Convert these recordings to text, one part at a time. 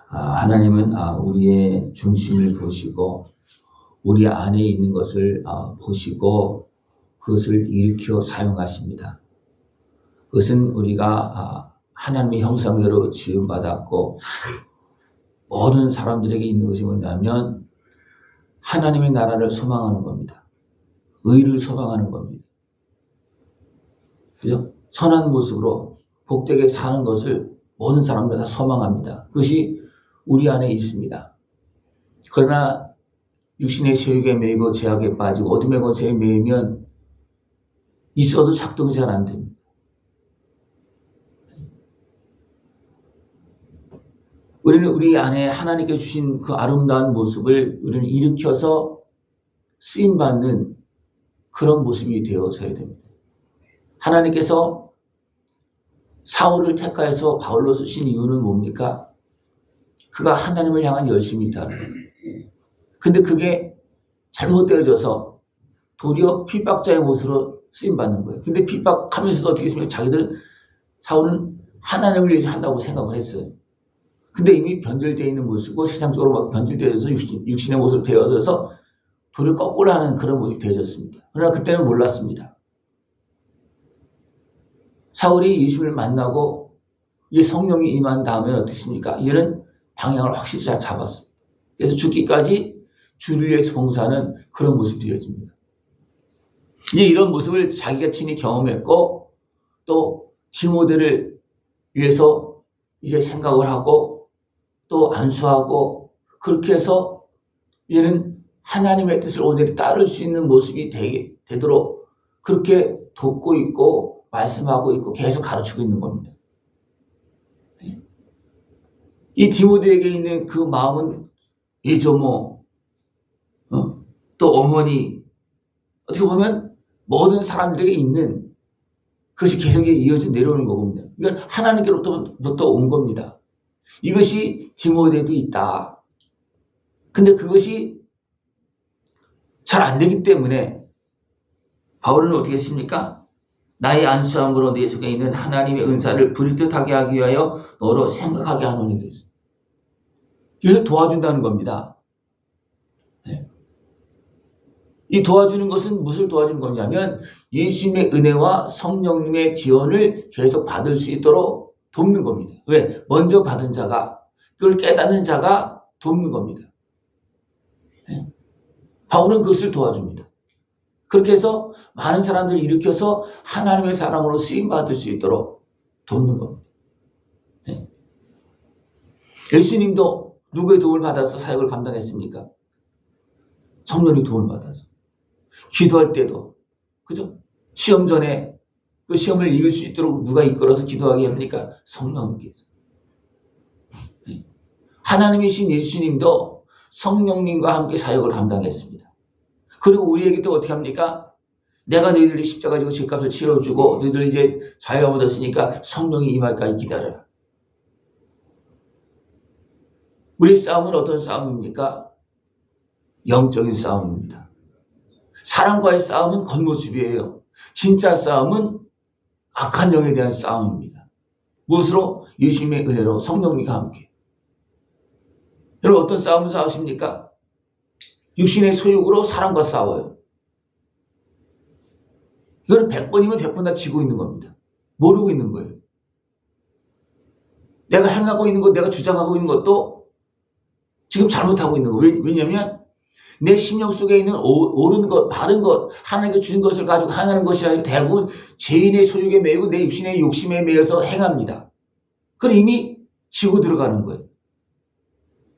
하나님은 우리의 중심을 보시고 우리 안에 있는 것을 보시고 그것을 일으켜 사용하십니다. 그것은 우리가 하나님의 형상대로 지음받았고 모든 사람들에게 있는 것이 뭐냐면 하나님의 나라를 소망하는 겁니다. 의를 소망하는 겁니다. 그죠? 선한 모습으로 복되게 사는 것을 모든 사람들 다 소망합니다. 그것이 우리 안에 있습니다. 그러나 육신의 소욕에 매이고 죄악에 빠지고 어둠의 권세에 매이면 있어도 작동이 잘 안 됩니다. 우리는 우리 안에 하나님께 주신 그 아름다운 모습을 우리는 일으켜서 쓰임받는 그런 모습이 되어서야 됩니다. 하나님께서 사울을 택하여서 바울로 쓰신 이유는 뭡니까? 그가 하나님을 향한 열심이 있다는 겁니다. 근데 그게 잘못되어져서 도리어 핍박자의 모습으로 쓰임받는 거예요. 근데 핍박하면서도 어떻게 했습니까? 사울은 하나님을 위해서 한다고 생각을 했어요. 근데 이미 변질되어 있는 모습이고 세상적으로 막 변질되어서 육신의 모습으로 되어져서 도리어 거꾸로 하는 그런 모습이 되어졌습니다. 그러나 그때는 몰랐습니다. 사울이 예수를 만나고 이제 성령이 임한 다음에 어떻습니까? 이제는 방향을 확실히 잘 잡았습니다. 그래서 죽기까지 주를 위해서 봉사하는 그런 모습이 되어집니다. 이제 이런 모습을 자기가 친히 경험했고 또 디모데를 위해서 이제 생각을 하고 또 안수하고 그렇게 해서 이제는 하나님의 뜻을 온전히 따를 수 있는 모습이 되도록 그렇게 돕고 있고 말씀하고 있고 계속 가르치고 있는 겁니다. 이 디모데에게 있는 그 마음은 예조모 또 어머니 어떻게 보면 모든 사람들에게 있는 그것이 계속 이어져 내려오는 겁니다. 이건 하나님께로부터 온 겁니다. 이것이 디모데에도 있다. 근데 그것이 잘 안 되기 때문에 바울은 어떻게 했습니까? 나의 안수함으로 내 속에 있는 하나님의 은사를 불뜻하게 하기 위하여 너로 생각하게 하노니 그랬어요. 이것을 도와준다는 겁니다. 네. 이 도와주는 것은 무엇을 도와주는 거냐면 예수님의 은혜와 성령님의 지원을 계속 받을 수 있도록 돕는 겁니다. 왜? 먼저 받은 자가 그걸 깨닫는 자가 돕는 겁니다. 네. 바울은 그것을 도와줍니다. 그렇게 해서 많은 사람들을 일으켜서 하나님의 사람으로 쓰임받을 수 있도록 돕는 겁니다. 네. 예수님도 누구의 도움을 받아서 사역을 감당했습니까? 성령의 도움을 받아서. 기도할 때도, 그죠? 시험 전에 그 시험을 이길 수 있도록 누가 이끌어서 기도하게 합니까? 성령님께서. 네. 하나님이신 예수님도 성령님과 함께 사역을 감당했습니다. 그리고 우리에게 또 어떻게 합니까? 내가 너희들이 십자가 지고 죄값을 치러주고 너희들 이제 자유를 얻었으니까 성령이 임할까지 기다려라. 우리의 싸움은 어떤 싸움입니까? 영적인 싸움입니다. 사람과의 싸움은 겉모습이에요. 진짜 싸움은 악한 영에 대한 싸움입니다. 무엇으로? 예수님의 은혜로 성령님과 함께. 여러분 어떤 싸움을 싸우십니까? 육신의 소욕으로 사람과 싸워요. 이거는 100번이면 100번 다 지고 있는 겁니다. 모르고 있는 거예요. 내가 행하고 있는 것, 내가 주장하고 있는 것도 지금 잘못하고 있는 거예요. 왜냐하면 내 심령 속에 있는 옳은 것, 바른 것, 하나님께 주신 것을 가지고 행하는 것이 아니라 대부분 죄인의 소욕에 매이고 내 육신의 욕심에 매여서 행합니다. 그럼 이미 지고 들어가는 거예요.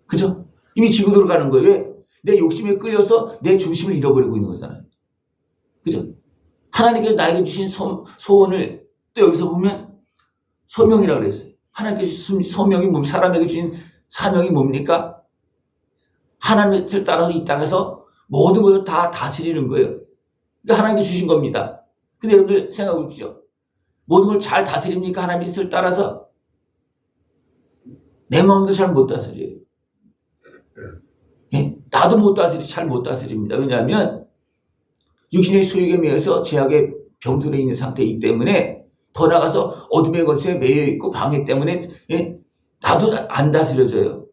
그죠? 이미 지고 들어가는 거예요. 왜? 내 욕심에 끌려서 내 중심을 잃어버리고 있는 거잖아요. 그죠? 하나님께서 나에게 주신 소원을 또 여기서 보면 소명이라고 그랬어요. 하나님께서 주신 소명이 뭡니까? 사람에게 주신 사명이 뭡니까? 하나님의 뜻을 따라서 이 땅에서 모든 것을 다 다스리는 거예요. 그러니까 하나님께 주신 겁니다. 근데 여러분들 생각해 보십시오. 모든 걸 잘 다스립니까? 하나님의 뜻을 따라서? 내 마음도 잘 못 다스려요. 예? 나도 잘 못 다스립니다. 왜냐하면 육신의 소욕에 매여서 죄악의 병들어 있는 상태이기 때문에 더 나가서 어둠의 권세에 매여 있고 방해 때문에 나도 안 다스려져요.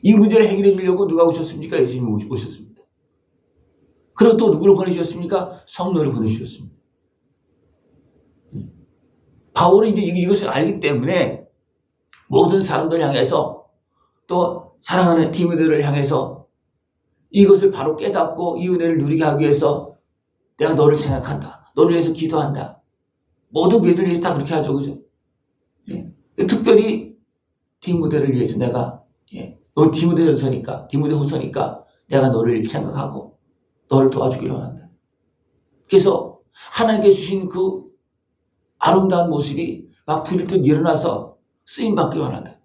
이 문제를 해결해 주려고 누가 오셨습니까? 예수님이 오셨습니다. 그리고 또 누구를 보내주셨습니까? 성령을 보내주셨습니다. 바울은 이제 이것을 알기 때문에 모든 사람들을 향해서 또 사랑하는 디모데를 향해서 이것을 바로 깨닫고 이 은혜를 누리게 하기 위해서 내가 너를 생각한다. 너를 위해서 기도한다. 모든 교회들 위해서 다 그렇게 하죠. 그죠? 예. 특별히 디모데를 위해서 내가, 너 디모데 후서니까 내가 너를 생각하고 너를 도와주기를 원한다. 그래서 하나님께 주신 그 아름다운 모습이 막 불일 듯 일어나서 쓰임받기 원한다.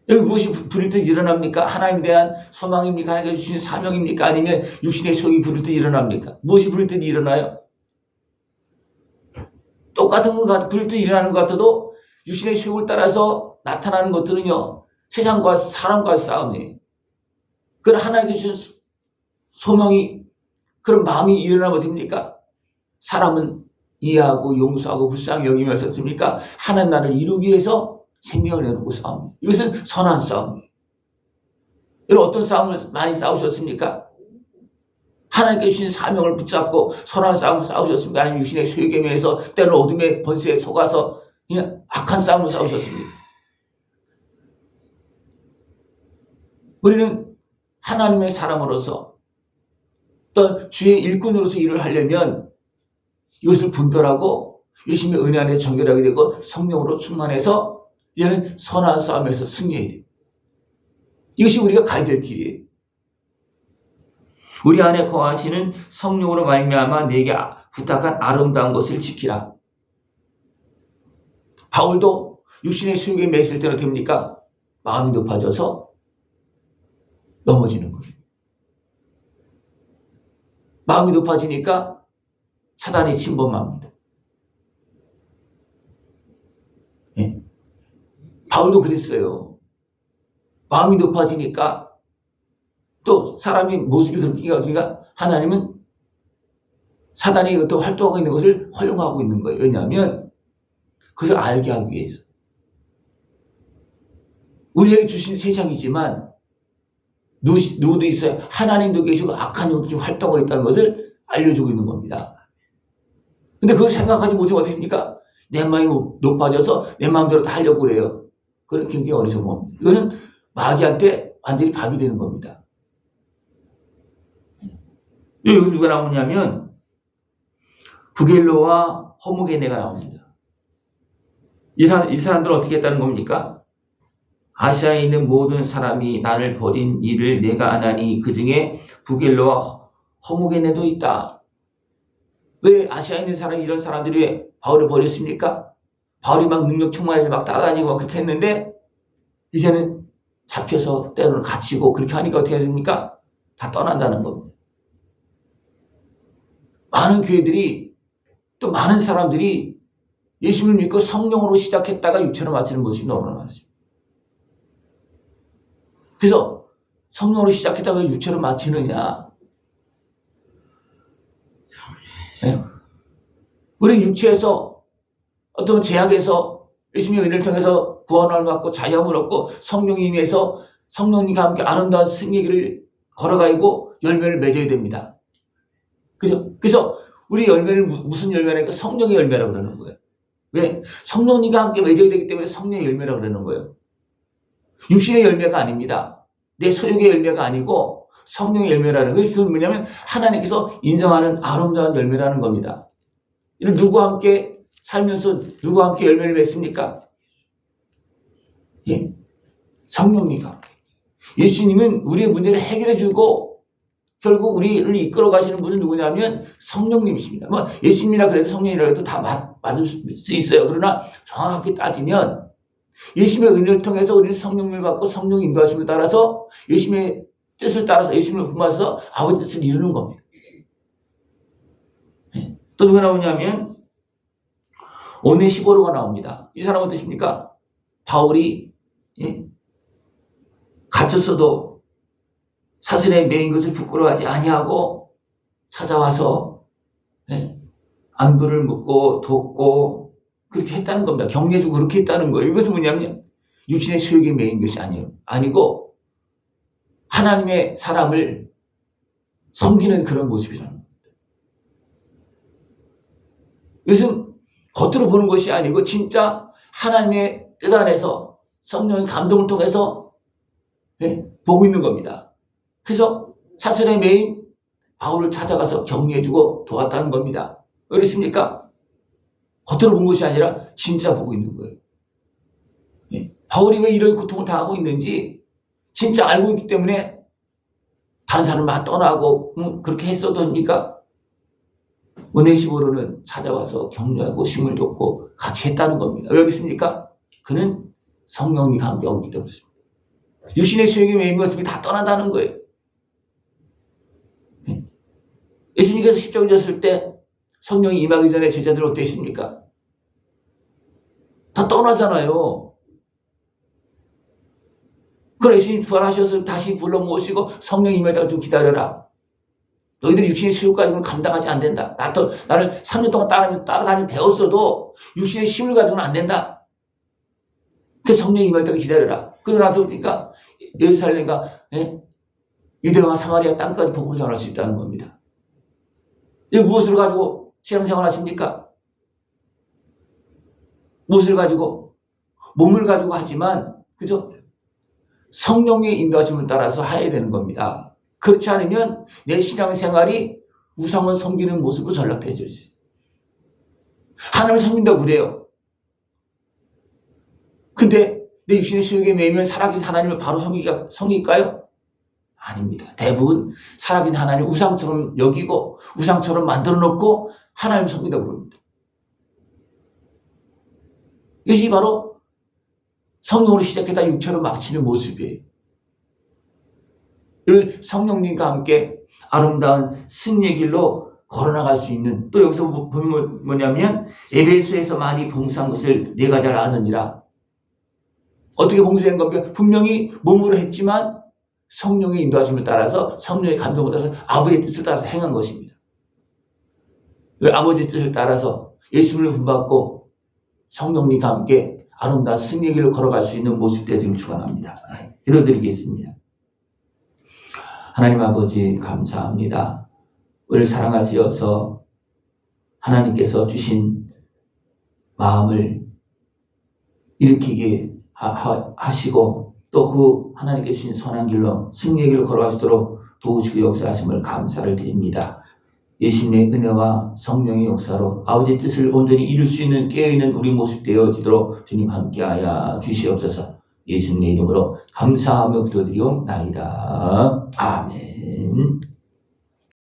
여기 무엇이 불일 듯 일어납니까? 하나님에 대한 소망입니까? 하나님께 주신 사명입니까? 아니면 육신의 소욕이 불일 듯 일어납니까? 무엇이 불일 듯 일어나요? 똑같은 것 불일 듯 일어나는 것 같아도 육신의 소욕을 따라서 나타나는 것들은요, 세상과 사람과의 싸움이에요. 그런 하나님께 주신 소명이, 그런 마음이 일어나면 됩니까? 사람은 이해하고 용서하고 불쌍히 여기면서 씁니까? 하나님 나라를 이루기 위해서 생명을 내놓고 싸웁니다. 이것은 선한 싸움이에요. 여러분 어떤 싸움을 많이 싸우셨습니까? 하나님께 주신 사명을 붙잡고 선한 싸움을 싸우셨습니까? 아니면 육신의 소욕에 의해서 때로는 어둠의 번세에 속아서 그냥 악한 싸움을 싸우셨습니까? 우리는 하나님의 사람으로서 또 주의 일꾼으로서 일을 하려면 이것을 분별하고 열심히 은혜 안에 정결하게 되고 성령으로 충만해서 이제는 선한 싸움에서 승리해야 돼요. 이것이 우리가 가야 될 길이에요. 우리 안에 거하시는 성령으로 말미암아 내게 부탁한 아름다운 것을 지키라. 바울도 육신의 수욕에 매실 때는 됩니까? 마음이 높아져서 넘어지는 거예요. 마음이 높아지니까 사단이 침범합니다. 예. 바울도 그랬어요. 마음이 높아지니까 또 사람의 모습이 그렇게 가니까 하나님은 사단이 또 활동하고 있는 것을 허용하고 있는 거예요. 왜냐하면 그것을 알게 하기 위해서. 우리에게 주신 세상이지만 누구도 있어요. 하나님도 계시고 악한 영도 활동하고 있다는 것을 알려주고 있는 겁니다. 근데 그걸 생각하지 못하면 어떻게 됩니까? 내 마음이 높아져서 내 마음대로 다 하려고 그래요. 그건 굉장히 어리석은 겁니다. 이거는 마귀한테 완전히 밥이 되는 겁니다. 여기 누가 나오냐면 부겔로와 허무게네가 나옵니다. 이 사람들은 어떻게 했다는 겁니까? 아시아에 있는 모든 사람이 나를 버린 일을 내가 안 하니 그 중에 부겔로와 허무게네도 있다. 왜 아시아에 있는 사람이 이런 사람들이 왜 바울을 버렸습니까? 바울이 막 능력 충만해서 막 따라다니고 막 그렇게 했는데 이제는 잡혀서 때로는 갇히고 그렇게 하니까 어떻게 됩니까? 다 떠난다는 겁니다. 많은 교회들이 또 많은 사람들이 예수님을 믿고 성령으로 시작했다가 육체로 마치는 모습이 너무나 많습니다. 그래서 성령으로 시작했다가 왜 육체로 마치느냐? 네. 우리는 육체에서 어떤 제약에서 예수님의 은혜를 통해서 구원을 받고 자유함을 얻고 성령이 임해서 성령님과 함께 아름다운 승리의 길을 걸어가고 열매를 맺어야 됩니다. 그죠? 그래서 우리 열매를 무슨 열매라니까 성령의 열매라고 그러는 거예요. 왜? 성령님과 함께 맺어야 되기 때문에 성령의 열매라고 그러는 거예요. 육신의 열매가 아닙니다. 내 소욕의 열매가 아니고 성령의 열매라는 것이 그건 뭐냐면 하나님께서 인정하는 아름다운 열매라는 겁니다. 이를 누구와 함께 살면서 누구와 함께 열매를 맺습니까? 예, 성령님과. 예수님은 우리의 문제를 해결해 주고 결국 우리를 이끌어 가시는 분은 누구냐면 성령님이십니다. 뭐 예수님이라 그래도 성령이라 해도 다 맞을 수 있어요. 그러나 정확하게 따지면 예수님의 은혜를 통해서 우리는 성령을 받고 성령 인도하심을 따라서 예수님의 뜻을 따라서 예수님을 품어서 아버지 뜻을 이루는 겁니다. 네. 또 누가 나오냐면 오네시보로가 나옵니다. 이 사람은 어떠십니까? 바울이 갇혔어도 사슬에 매인 것을 부끄러워하지 아니하고 찾아와서 안부를 묻고 돕고 그렇게 했다는 겁니다. 격려해주고 그렇게 했다는 거예요. 이것은 뭐냐면 육신의 수욕에 매인 것이 아니고 하나님의 사람을 섬기는 그런 모습이라는 겁니다. 이것은 겉으로 보는 것이 아니고 진짜 하나님의 뜻 안에서 성령의 감동을 통해서 보고 있는 겁니다. 그래서 사슬의 메인 바울을 찾아가서 격려해주고 도왔다는 겁니다. 왜 그렇습니까? 겉으로 본 것이 아니라 진짜 보고 있는 거예요. 바울이 왜 이런 고통을 당하고 있는지 진짜 알고 있기 때문에 다른 사람을 막 떠나고 그렇게 했어도 됩니까? 오네시모로는 찾아와서 격려하고 힘을 줬고 같이 했다는 겁니다. 왜 그렇습니까? 그는 성령이 감동하고 있기 때문에 그렇습니다. 육신의 수욕의 메인 모습이 다 떠난다는 거예요. 예수님께서 십자가에 졌을 때 성령이 임하기 전에 제자들은 어땠습니까? 다 떠나잖아요. 그래 예수님 부활하셔서 다시 불러 모시고 성령 임할 때가 좀 기다려라. 너희들이 육신의 수욕 가지고는 감당하지 안 된다. 나를 3년 동안 따라다니며 배웠어도 육신의 힘을 가지고는 안 된다. 그 성령 임할 때가 기다려라. 그러고 나서 그러니까 예루살렘과 유대와 사마리아 땅까지 복음을 전할 수 있다는 겁니다. 무엇을 가지고 신앙생활 하십니까? 무엇을 가지고? 몸을 가지고 하지만 그죠? 성령의 인도하심을 따라서 해야 되는 겁니다. 그렇지 않으면 내 신앙생활이 우상을 섬기는 모습으로 전락되어져 있어요. 하나님을 섬긴다고 그래요. 근데 내 육신의 수욕에 매이면 살아계신 하나님을 바로 섬길까요? 아닙니다. 대부분 살아계신 하나님 우상처럼 여기고 우상처럼 만들어 놓고 하나님을 섬긴다고 그럽니다. 이것이 바로 성령으로 시작했다 육체로 마치는 모습이에요. 이를 성령님과 함께 아름다운 승리의 길로 걸어나갈 수 있는, 또 여기서 보면 뭐냐면 에베소에서 많이 봉사한 것을 내가 잘 아느니라. 어떻게 봉사한 겁니까? 분명히 몸으로 했지만 성령의 인도하심을 따라서 성령의 감동을 따라서 아버지의 뜻을 따라서 행한 것입니다. 아버지의 뜻을 따라서 예수를 본받고 성령님과 함께 아름다운 승리의 길을 걸어갈 수 있는 모습 되기를 축원합니다. 기도드리겠습니다. 하나님 아버지 감사합니다. 우리를 사랑하시어서 하나님께서 주신 마음을 일으키게 하시고 또 그 하나님께 주신 선한 길로 승리의 길을 걸어갈 수 있도록 도우시고 역사하심을 감사를 드립니다. 예수님의 은혜와 성령의 역사로 아버지의 뜻을 온전히 이룰 수 있는 깨어있는 우리 모습 되어지도록 주님 함께하여 주시옵소서. 예수님의 이름으로 감사하며 기도드리옵나이다. 아멘.